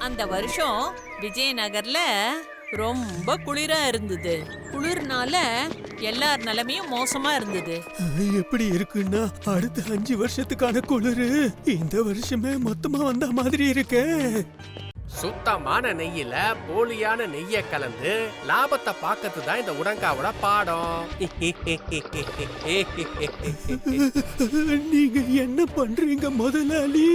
அந்த வருஷம் விஜயநகர்ல ரொம்ப குளிரா இருந்தது. குளிர்னால எல்லார் நிலைமையும் மோசமா இருந்தது. எப்படி இருக்குன்னா அடுத்த 5 வருஷத்துக்கான குளிரு இந்த வருஷமே மொத்தமா வந்த மாதிரி இருக்கு. சுத்தமான நெய்யில போலியான நெய்ய கலந்து லாபத்தை பார்க்கறது தான் இந்த உடங்காவோட பாடம். நீங்க என்ன பண்றீங்க முதலாளி?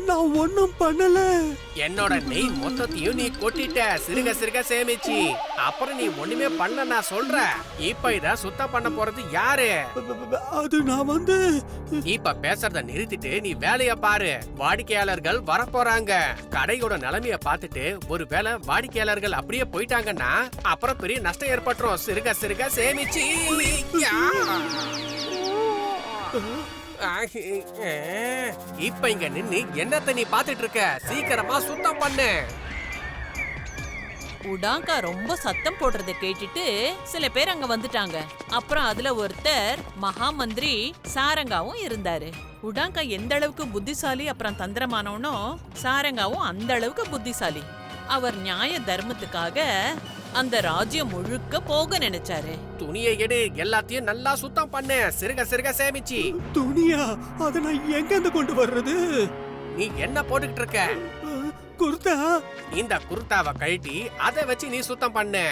நான் ஒன்னும் பண்ணல. என்னோட நெய் மொத்தத்தையும் நீ கொட்டிட்ட, சிறுக சிறுக சேமிச்சு. அப்புறம் நீ ஒண்ணுமே பண்ணல நான் சொல்றேன். இப்ப இத சுத்தம் பண்ண போறது யாரு? அது நான் இப்ப பேசுறத நிறுத்திட்டு நீ வேலைய பாரு. வாடிக்கையாளர்கள் வரப்போறாங்க. கடையோட நிலைமைய பார்த்துட்டு ஒருவேளை வாடிக்கையாளர்கள் அப்படியே போயிட்டாங்கன்னா அப்புறம் பெரிய நஷ்டம் ஏற்பட்டுரும். சிறுக சிறுக சேமிச்சு. இப்ப இங்க நின்னு என்னத்த நீ பாத்துட்டு இருக்க? சீக்கிரமா சுத்தம் பண்ணு. உடாங்கா ரொம்ப சத்தம் போடுறத கேட்டுட்டு சில பேர் அங்க வந்துட்டாங்க. அப்புறம் அதுல ஒருத்தர் மகா மந்திரி சாரங்காவும் இருந்தாரு. உடாங்கா எந்த அளவுக்கு புத்திசாலி அப்புறம் தந்திரமானவனோ சாரங்காவும் அந்த அளவுக்கு புத்திசாலி. அவர் நியாய தர்மத்துக்காக அந்த ராஜ்யம் முழுக்க போக நினைச்சாரு. துணியை எடு, எல்லாத்தையும் நல்லா சுத்தம் பண்ணு. சிறுக சிறுக சேமிச்சு. துணியா? அத நான் எங்க இருந்து கொண்டு வர்றது? நீ என்ன போட்டுக்கிட்டு இருக்க? குர்தா. இந்த குர்தாவை கழட்டி அதை வச்சு நீ சுத்தம் பண்ணு.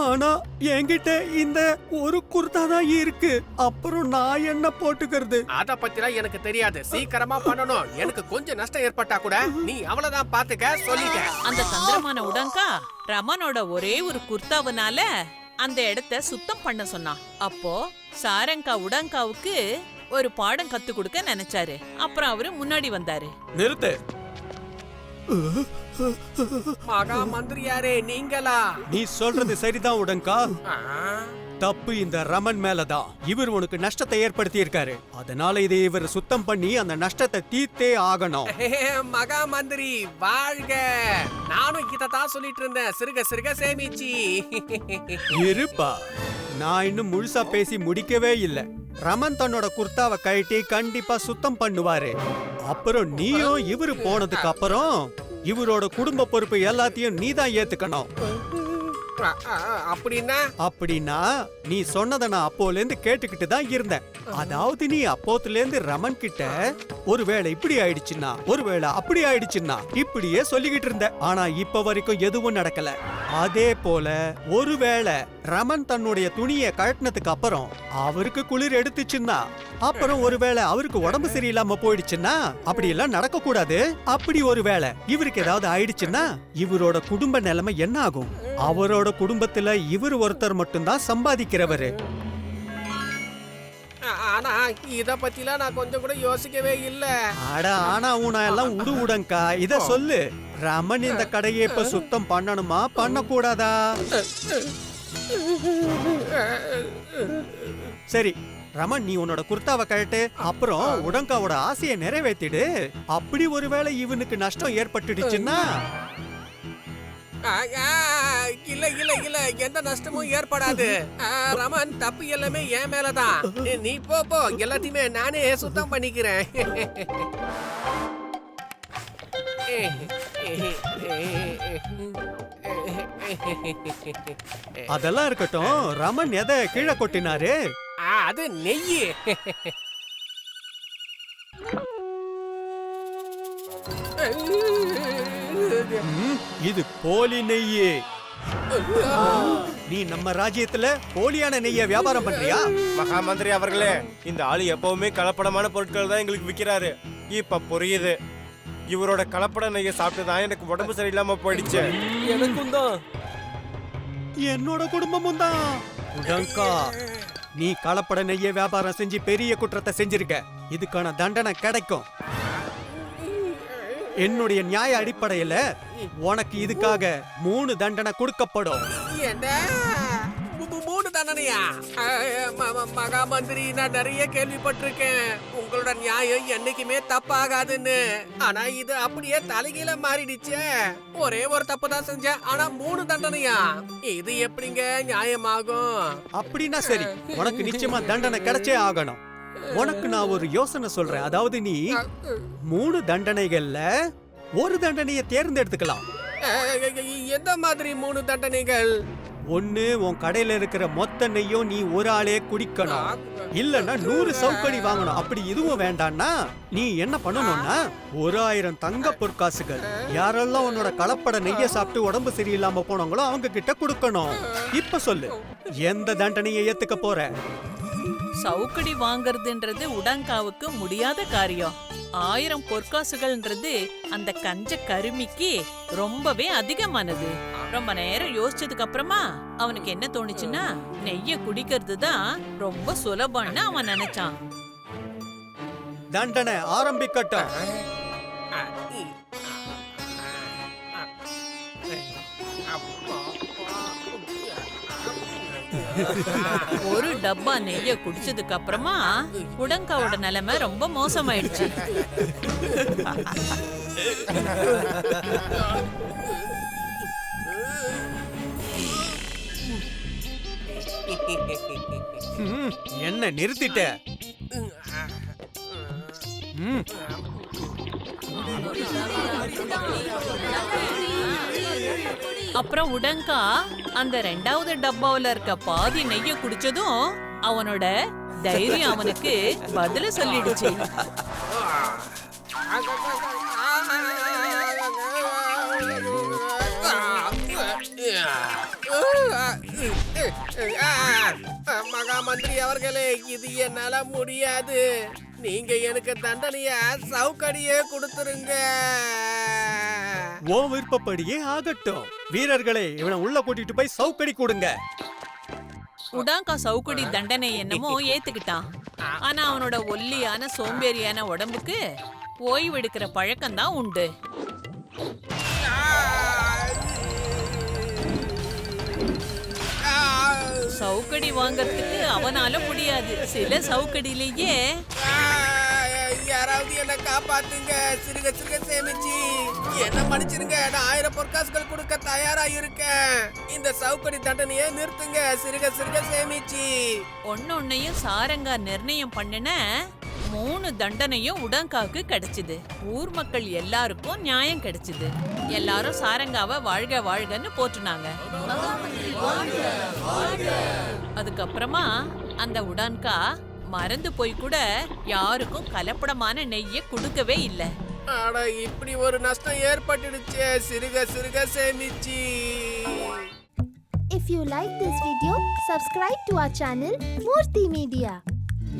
ஆனா என்கிட்ட இந்த ஒரு குர்தா தான் இருக்கு. அப்புறம் நான் என்ன போட்டுக்கிறது? அத பத்திலாம் எனக்கு தெரியாது. சீக்கிரமா பண்ணணும். எனக்கு கொஞ்சம் நஷ்டம் ஏற்பட்டா கூட நீ அவ்வளவுதான் பாத்துக்க சொல்லிட்ட. அந்த தந்திரமான உடாங்கா ரமனோட ஒரே ஒரு குர்தாவனால அந்த இடத்த சுத்தம் பண்ண சொன்னான். அப்போ சாரங்கா உடாங்காவுக்கு ஒரு பாடம் கத்து கொடுக்க நினைச்சாரு. அப்புறம் அவரு முன்னாடி வந்தாரு. நிறுத்து. மகா மந்திரியாரே, நீங்களா? நீ சொல்றது சரிதான் உடங்கா. தப்பு இந்த ரமன் மேலதான். இவர் உனக்கு நஷ்டத்தை ஏற்படுத்தி இருக்காரு. அதனால இதை இவர் சுத்தம் பண்ணி அந்த நஷ்டத்தை தீர்த்தே ஆகணும். மகா மந்திரி வாழ்க. நானும் இதத்தான் சொல்லிட்டு இருந்தேன். சிறுக சிறுக சேமிச்சு. இருப்பா, நான் இன்னும் முழுசா பேசி முடிக்கவே இல்ல. ரமன் தன்னோட குர்தாவை கழட்டி கண்டிப்பா சுத்தம் பண்ணுவாரு. அப்புறம் நீயும் இவரு போனதுக்கு அப்புறம் இவரோட குடும்ப பொறுப்பு எல்லாத்தையும் நீதான் ஏத்துக்கணும். அப்படின்னா நீ சொன்னதை நான் அப்போல இருந்து கேட்டுக்கிட்டு தான் இருந்தேன். அதாவது நீ அப்போத்துல இருந்து ரமன் கிட்ட ஒருவேளை இப்படி ஆயிடுச்சுன்னா, ஒருவேளை அப்படி ஆயிடுச்சுன்னா இப்படியே சொல்லிக்கிட்டு இருந்த. ஆனா இப்ப வரைக்கும் எதுவும் நடக்கல. அதே போல ஒருவேளை ரமன் தன்னுடைய துணியை கழட்டினதுக்கு அப்புறம் அவருக்கு குளிர் எடுத்துச்சுன்னா, அப்புறம் ஒருவேளை அவருக்கு உடம்பு சரியில்லாம போயிடுச்சுன்னா, அப்படி எல்லாம் நடக்க கூடாது. அப்படி ஒருவேளை இவருக்கு ஏதாவது ஆயிடுச்சுன்னா இவரோட குடும்ப நிலைமை என்ன ஆகும்? அவரோட குடும்பத்துல இவர் ஒருத்தர் மட்டும்தான் சம்பாதிக்கிறவரு. ஆனா இத பத்திலாம் நான் கொஞ்சம் கூட யோசிக்கவே இல்ல. அட ஆனா ஊனா எல்லாம் உடங்கா. இத சொல்லு, ரமன் இந்த கடையை இப்ப சுத்தம் பண்ணணுமா பண்ண கூடாதா? சரி ரமன், நீ உன்னோட குர்தாவை கழட்டு. அப்புறம் உடங்காவோட ஆசையை நிறைவேற்றிடு. அப்படி ஒருவேளை இவனுக்கு நஷ்டம் ஏற்பட்டுடுச்சுன்னா? இல்ல இல்ல இல்ல, எந்த நஷ்டமும் ஏற்படாது. ரமன், தப்பு எல்லாமே என் மேலதான். நீ போ, எல்லாத்தையுமே நானே சுத்தம் பண்ணிக்கிறேன். அதெல்லாம் இருக்கட்டும், ரமன் எதை கீழே கொட்டினாரு? அது நெய். இது போலி நெய்யே. நீ நம்ம ராஜ்யத்துல போலியான நெய்ய வியாபாரம் பண்றியா? மகா மந்திரி அவர்களே, இந்த ஆளு எப்பவுமே கலப்படமான பொருட்கள் தான் எங்களுக்கு விக்கிறாரு. இப்ப புரியுது. இவரோட கலப்பட நெய்ய சாப்பிட்டுதான் எனக்கு உடம்பு சரியில்லாம போயிடுச்சு. எனக்கும் தான், என்னோட குடும்பமும் தான். உடங்கா, நீ கலப்பட நெய்ய வியாபாரம் செஞ்சு பெரிய குற்றத்தை செஞ்சிருக்க. இதுக்கான தண்டனை கிடைக்கும். என்னுடைய நியாய அடிப்படையில உனக்கு இதுக்காக 3 தண்டனை கொடுக்கப்படும். என்ன 3 தண்டனையா? மகா மந்திரி, நான் நிறைய கேள்விப்பட்டிருக்கேன் உங்களோட நியாயம் என்னைக்குமே தப்பாகாதுன்னு. ஆனா இது அப்படியே தலைகீழ மாறிடுச்சே. ஒரே ஒரு தப்பு தான் செஞ்சேன், ஆனா 3 தண்டனையா? இது எப்படிங்க நியாயமாகும்? அப்படின்னா சரி, உனக்கு நிச்சயமா தண்டனை கிடைச்சே ஆகணும். உனக்கு நான் ஒரு யோசனை சொல்றேன். அதாவது நீ 3 தண்டனைகள்ல ஒரு தண்டனையை தேர்ந்தெடுத்துக்கலாம். எந்த மாதிரி 3 தண்டனைகள்? ஒண்ணு, உன் கடையில இருக்கிற மொத்த நெய்யும் நீ ஒரு ஆளே குடிக்கணும். இல்லன்னா 100 சவுக்கடி வாங்கணும். அப்படி இதுவும் வேண்டாம்னா நீ என்ன பண்ணணும்னா 1000 தங்க பொற்காசுகள் யாரெல்லாம் உன்னோட கலப்பட நெய்ய சாப்பிட்டு உடம்பு சரியில்லாம போனவங்களோ அவங்க கிட்ட கொடுக்கணும். இப்ப சொல்லு, எந்த தண்டனையை ஏத்துக்க போற? சவுக்கடி வாங்கறதுன்றது உடங்காவுக்கு முடியாத காரியம். 1000 பொற்காசுகள்ன்றது அந்த கஞ்ச கருமிக்கு ரொம்பவே அதிகமானது. ரொம்ப நேரம் யோசிச்சதுக்கு அப்புறமா அவனுக்கு என்ன தோணுச்சுன்னா, நெய்ய குடிக்கிறது தான் ரொம்ப சுலபம்னு அவன் நினைச்சான். தண்டனை ஆரம்பிக்கட்டும். ஒரு டப்பா நெய்ய குடிச்சதுக்கு அப்புறமா உடங்காவோட நிலைமை ரொம்ப மோசமாயிடுச்சு. என்ன நிறுத்திட்ட? அப்புறம் உடங்கா அந்த 2வது டப்பாவுல இருக்க பாதி நெய்ய குடிச்சதும் அவனோட தைரியம் அவனுக்கு பதில சொல்லிடுச்சு. மகா மந்திரி அவர்களே, இது என்னால முடியாது. நீங்க எனக்கு தண்டனைய சவுக்கடியே கொடுத்துருங்க. ஓ விருப்பப்படியே ஆகட்டும். வீரர்களே, இவனை உள்ள கூட்டிட்டு போய் சவுக்கடி கொடுங்க. உடாங்கா சவுக்கடி தண்டனை என்னமோ ஏத்துக்கிட்டான். ஆனா அவனோட ஒல்லியான சோம்பேறியான உடம்புக்கு ஓய்வெடுக்கிற பழக்கம் தான் உண்டு. சவுக்கடி வாங்கறதுக்கு அவனால முடியாது. சில சவுக்கடியிலேயே யாராவது என்ன காப்பாத்துங்க, சிறுக சிறுக சேமிச்சு என்ன மன்னிச்சிருங்க. நான் 1000 பொற்காசுகள் கொடுக்க தயாரா இருக்கேன். இந்த சவுக்கடி தண்டனையை நிறுத்துங்க, சிறுக சிறுக சேமிச்சு. ஒன்னொன்னையும் சாரங்கா நிர்ணயம் பண்ணின 3 தண்டனையும் உடங்காவுக்கு கிடைச்சது. ஊர் மக்கள் எல்லாருக்கும் நியாயம் கிடைச்சது. எல்லாரும் சாரங்காவை வாழ்க வாழ்கன்னு போற்றுனாங்க. அதுக்கப்புறமா அந்த உடான்கா மறந்து போய் கூட யாருக்கும் கலப்படமான நெய்ய கொடுக்கவே இல்லை. ஆனா இப்படி ஒரு நஷ்டம் ஏற்பட்டுடுச்சே, சிறுக சிறுக சேமிச்சு. If you like this video, subscribe to our channel Murthy Media.